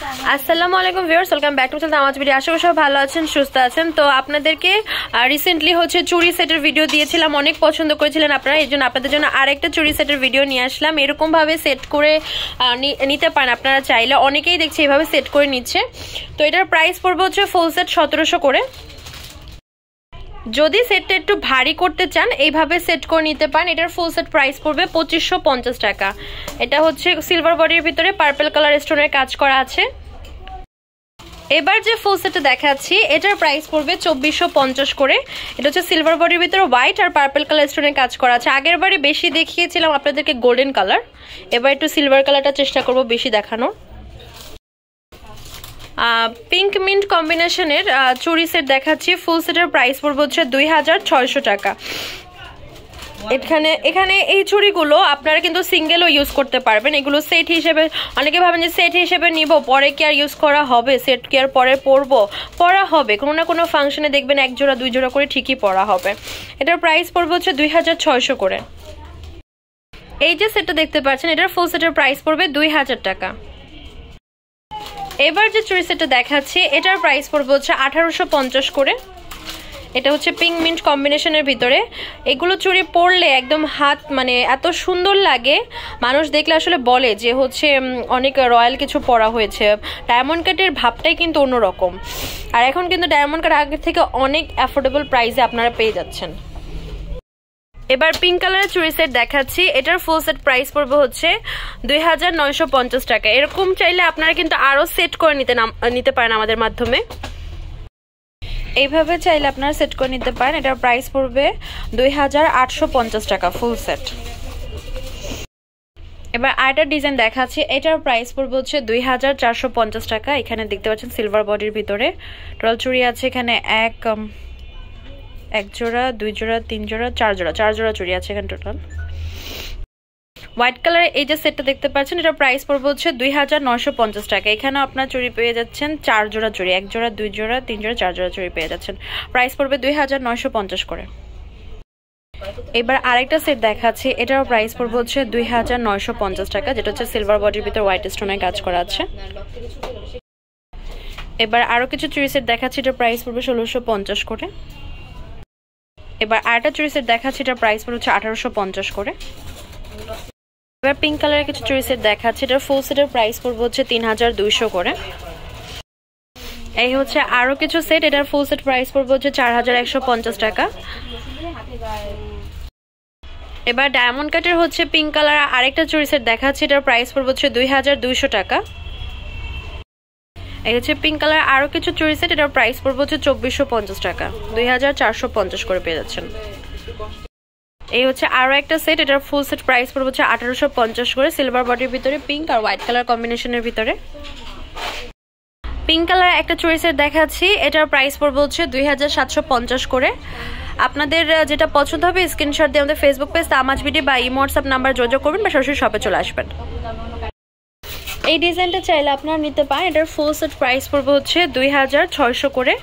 আসসালামু আলাইকুম viewers, welcome back to channel আমাজ ভিডিও। আশা করি সবাই ভালো আছেন, সুস্থ আছেন। তো আপনাদেরকে রিসেন্টলি চুড়ি সেটের ভিডিও দিয়েছিলাম, অনেক পছন্দ করেছিলেন আপনারা, এই জন্য আপনাদের জন্য আরেকটা চুড়ি সেটের ভিডিও নিয়ে আসলাম। এরকম ভাবে সেট করে নিতে পারেন আপনারা চাইলে, অনেকেই দেখছি এইভাবে সেট করে নিচ্ছে। তো এটার প্রাইস পড়বে হচ্ছে ফুল সেট 1700 করে। যদি সেটটা একটু ভারী করতে চান এইভাবে সেট করে নিতে পারেন। এটার ফুল সেট প্রাইস পড়বে 2550 টাকা। এটা হচ্ছে সিলভার বডির ভিতরে পার্পল কালার স্টোনের কাজ করা আছে। এবার যে ফুল সেটটা দেখাচ্ছি এটার প্রাইস পড়বে 2450 করে। এটা হচ্ছে সিলভার বডির ভিতরে হোয়াইট আর পার্পল কালার স্টোনের কাজ করা আছে। আগের বারে বেশি দেখিয়েছিলাম আপনাদেরকে গোল্ডেন কালার, এবার একটু সিলভার কালারটা চেষ্টা করব বেশি দেখানোর। পিঙ্ক মিন্ট কম্বিনেশনের চুড়ি সেট দেখাচ্ছি। ফুল সেটের প্রাইস পড়বে হচ্ছে 2600 টাকা। এখানে এই চুড়িগুলো আপনারা কিন্তু সিঙ্গেলও ইউজ করতে পারবেন। এগুলো সেট হিসেবে, অনেকে ভাবেন যে সেট হিসেবে নিব, পরে কি আর ইউজ করা হবে, সেট কি আর পরে পরা হবে, কোনো না কোনো ফাংশনে দেখবেন এক জোড়া দুই জোড়া করে ঠিকই পরা হবে। এটার প্রাইস পড়বে হচ্ছে 2600 করে। এই যে সেটটা দেখতে পাচ্ছেন এটার ফুল সেটের প্রাইস পড়বে 2000 টাকা। এবার যে চুড়ি সেটটা দেখাচ্ছি এটার প্রাইস পড়বে হচ্ছে 1850 করে। এটা হচ্ছে পিঙ্ক মিন্ট কম্বিনেশনের ভিতরে। এগুলো চুড়ি পরলে একদম হাত এত সুন্দর লাগে, মানুষ দেখলে আসলে বলে যে হচ্ছে অনেক রয়্যাল কিছু পরা হয়েছে। ডায়মন্ড কাটের ভাবটাই কিন্তু অন্যরকম। আর এখন কিন্তু ডায়মন্ড কাট আগের থেকে অনেক অ্যাফোর্ডেবল প্রাইসে আপনারা পেয়ে যাচ্ছেন। এবার পিঙ্ক কালারের চুড়ি সেট দেখাচ্ছি। এটার ফুল সেট প্রাইস পড়বে হচ্ছে 2950 টাকা। এরকম চাইলে আপনারা কিন্তু আরো সেট করে নিতে পারেন আমাদের মাধ্যমে। এইভাবে চাইলে আপনারা সেট করে নিতে পারেন। এটার প্রাইস পড়বে 2850 টাকা ফুল সেট। এবার আরেকটা ডিজাইন দেখাচ্ছি। এটার প্রাইস পড়বে হচ্ছে 2450 টাকা। এখানে দেখতে পাচ্ছেন সিলভার বডির ভিতরে টোটাল চুড়ি আছে। এখানে এক জোড়া, দুই জোড়া, তিন জোড়া, চার জোড়া চুড়ি আছে এখানে টোটাল। হোয়াইট কালারের এই যে সেটটা দেখতে পাচ্ছেন এটার প্রাইস পড়বে হচ্ছে 2950 টাকা। এখানেও আপনার চুড়ি পেয়ে যাচ্ছেন 4 জোড়া চুড়ি, এক জোড়া, দুই জোড়া, তিন জোড়া, 4 জোড়া চুড়ি পেয়ে যাচ্ছেন। প্রাইস পড়বে 2950 করে। এবার আরেকটা সেট দেখাচ্ছি। এটার প্রাইস পড়বে হচ্ছে 2950 টাকা, যেটা হচ্ছে সিলভার বডির ভিতর হোয়াইট স্টোনের কাজ করা আছে। এবার আরো কিছু চুড়ি সেট দেখাচ্ছি। এটার প্রাইস পড়বে 1650 করে। এবার আরেকটা চুড়ি সেট দেখাচ্ছি। এটার প্রাইস পড়বে হচ্ছে 1850 করে। এবার পিঙ্ক কালারের কিছু চুড়ি সেট দেখাচ্ছি। এটার ফুল সেটের প্রাইস পড়বে হচ্ছে 3200 করে। এই হচ্ছে আরো কিছু সেট। এটার ফুল সেট প্রাইস পড়বে হচ্ছে 4150 টাকা। এবার ডায়মন্ড কাটের হচ্ছে পিঙ্ক কালার আরেকটা চুড়ি সেট দেখাচ্ছি। এটার প্রাইস পড়বে হচ্ছে 2200 টাকা। এই হচ্ছে পিঙ্ক কালার আরো কিছু চুড়ি সেট। এটার প্রাইস পড়বে হচ্ছে 2450 টাকা। 2450 করে পেয়ে যাচ্ছেন। এই হচ্ছে আরো একটা সেট। এটার ফুল সেট প্রাইস পড়বে হচ্ছে 1850 করে। সিলভার বডির ভিতরে পিঙ্ক আর হোয়াইট কালার কম্বিনেশনের ভিতরে। পিঙ্ক কালার একটা চুড়ি সেট দেখাচ্ছি। এটার প্রাইস পড়বে হচ্ছে 2750 করে। আপনাদের যেটা পছন্দ হবে স্ক্রিনশট দিয়ে আমাদের ফেসবুক পেজ আমাজ ভিডিও বা ইমো হোয়াটসঅ্যাপ নাম্বার যোগাযোগ করবেন বা সরাসরি শপে চলে আসবেন। এই ডিজাইনটা চাইলে আপনারা নিতে পারেন। এটার ফুল সেট প্রাইস পড়বে হচ্ছে 2600 করে।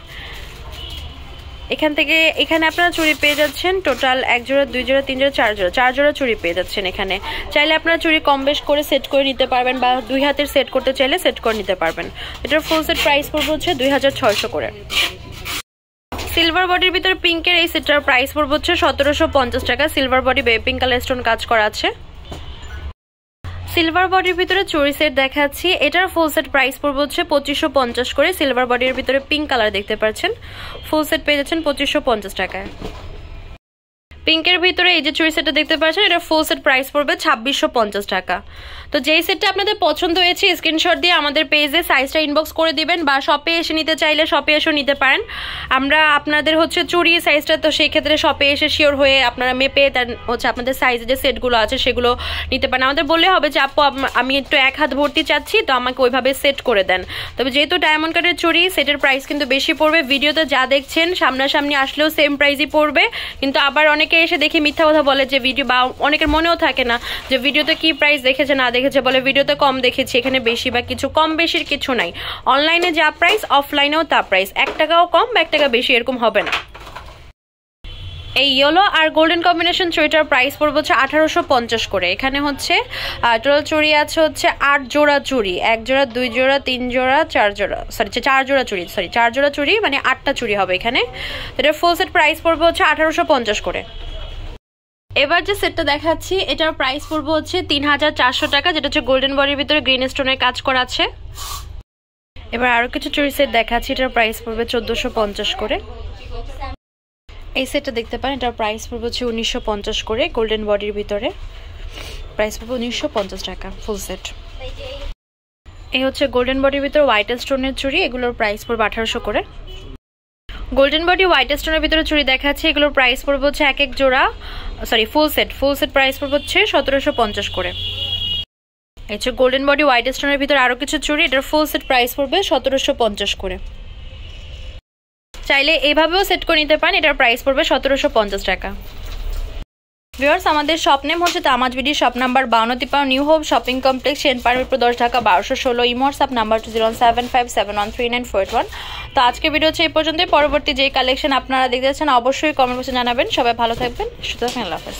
এখানে আপনারা চুড়ি পেয়ে যাচ্ছেন টোটাল এক জোড়া, দুই জোড়া, তিন জোড়া, চার জোড়া চুড়ি পেয়ে যাচ্ছেন। এখানে চাইলে আপনারা চুড়ি কম বেশ করে সেট করে নিতে পারবেন বা দুই হাতের সেট করতে চাইলে সেট করে নিতে পারবেন। এটার ফুল সেট প্রাইস পড়বে হচ্ছে 2600 করে। সিলভার বডির ভিতরে পিঙ্কের এই সেটটার প্রাইস পড়বে হচ্ছে 1750 টাকা। Silver body pink colour stone কাজ করা আছে। সিলভার বডির ভিতরে চুড়ি সেট দেখাচ্ছি। এটার ফুল সেট প্রাইস পড়বে হচ্ছে 2550 করে। সিলভার বডির ভিতরে পিঙ্ক কালার দেখতে পাচ্ছেন, ফুল সেট পেয়ে যাচ্ছেন 2550 টাকায়। পিঙ্কের ভিতরে এই যে চুড়ি সেটটা দেখতে পাচ্ছেন এটা ফুল সেট প্রাইস পড়বে 2650 টাকা। তো যেই সেটটা আপনাদের পছন্দ হয়েছে স্ক্রিনশট দিয়ে আমাদের পেজে সাইজটা ইনবক্স করে দিবেন বা শপে এসে নিতে চাইলে শপে এসেও নিতে পারেন। আমরা আপনাদের হচ্ছে চুড়ি সাইজটা তো সেই ক্ষেত্রে শপে এসে শিওর হয়ে আপনারা মেপে হচ্ছে আপনাদের সাইজে যে সেটগুলো আছে সেগুলো নিতে পারেন। আমাদের বললে হবে যে আপু আমি একটু এক হাত ভর্তি চাচ্ছি, তো আমাকে ওইভাবে সেট করে দেন। তবে যেহেতু ডায়মন্ড কাটের চুড়ি সেটের প্রাইস কিন্তু বেশি পড়বে। ভিডিওতে যা দেখছেন সামনাসামনি আসলেও সেম প্রাইসই পড়বে, কিন্তু আবার অনেকে এসে দেখি মিথ্যা কথা বলে যে ভিডিও, বা অনেকের মনেও থাকে না যে ভিডিওতে কি প্রাইস দেখেছে না দেখেছে, বলে ভিডিওতে কম দেখেছি, এখানে বেশি বা কিছু কম বেশির কিছু নাই। অনলাইনে যা প্রাইস অফলাইনেও তা প্রাইস, 1 টাকাও কম বা 1 টাকা বেশি এরকম হবে না। এই ইয়েলো আর গোল্ডেন কম্বিনেশন চুড়িটার প্রাইস পড়বে হচ্ছে 1850 করে। এখানে হচ্ছে টোটাল চুড়ি আছে হচ্ছে 8 জোড়া চুড়ি, 1 জোড়া 2 জোড়া 3 জোড়া 4 জোড়া, সরি 4 জোড়া চুড়ি, সরি 4 জোড়া চুড়ি মানে 8টা চুড়ি হবে এখানে। এটা ফুল সেট প্রাইস পড়বে হচ্ছে 1850 করে। এবার যে সেটটা দেখাচ্ছি এটার প্রাইস পড়বে হচ্ছে 3400 টাকা, যেটা হচ্ছে গোল্ডেন বডির ভিতরে গ্রিন স্টোনের কাজ করা আছে। এবার আরো কিছু চুড়ি সেট দেখাচ্ছি, এটার প্রাইস পড়বে 1450 করে। এই সেটটা দেখতে পারেন, এটার প্রাইস পড়বে হচ্ছে 1950 করে, গোল্ডেন বডির ভিতরে প্রাইস পড়বে 1950 টাকা ফুল সেট। এই হচ্ছে গোল্ডেন বডির ভিতরে হোয়াইট স্টোনের চুড়ি, এগুলোর প্রাইস পড়বে 1800 করে। গোল্ডেন বডি হোয়াইট স্টোনের ভিতরে চুড়ি দেখাচ্ছি, এগুলোর প্রাইস পড়বে হচ্ছে এক এক জোড়া, সরি ফুল সেট প্রাইস পড়বে হচ্ছে 1750 করে। এই হচ্ছে গোল্ডেন বডি হোয়াইট স্টোনের ভিতরে আরো কিছু চুড়ি, এটার ফুল সেট প্রাইস পড়বে 1750 করে। চাইলে এইভাবেও সেট করে নিতে পারেন, এটার প্রাইস পড়বে 1750 টাকা। ভিউয়ার্স, আমাদের শপ নেম হচ্ছে Tamaz BD, shop number 52 new hope shopping complex, Senpara Mirpur 10 Dhaka 1216, imo WhatsApp number 207571399481। তো আজকে ভিডিও হচ্ছে এই পর্যন্তই। পরবর্তী যে কালেকশন আপনারা দেখতে যাচ্ছেন অবশ্যই কমেন্ট বক্সে জানাবেন। সবাই ভালো থাকবেন, সুস্থ থাকবেন, আল্লাহ হাফেজ।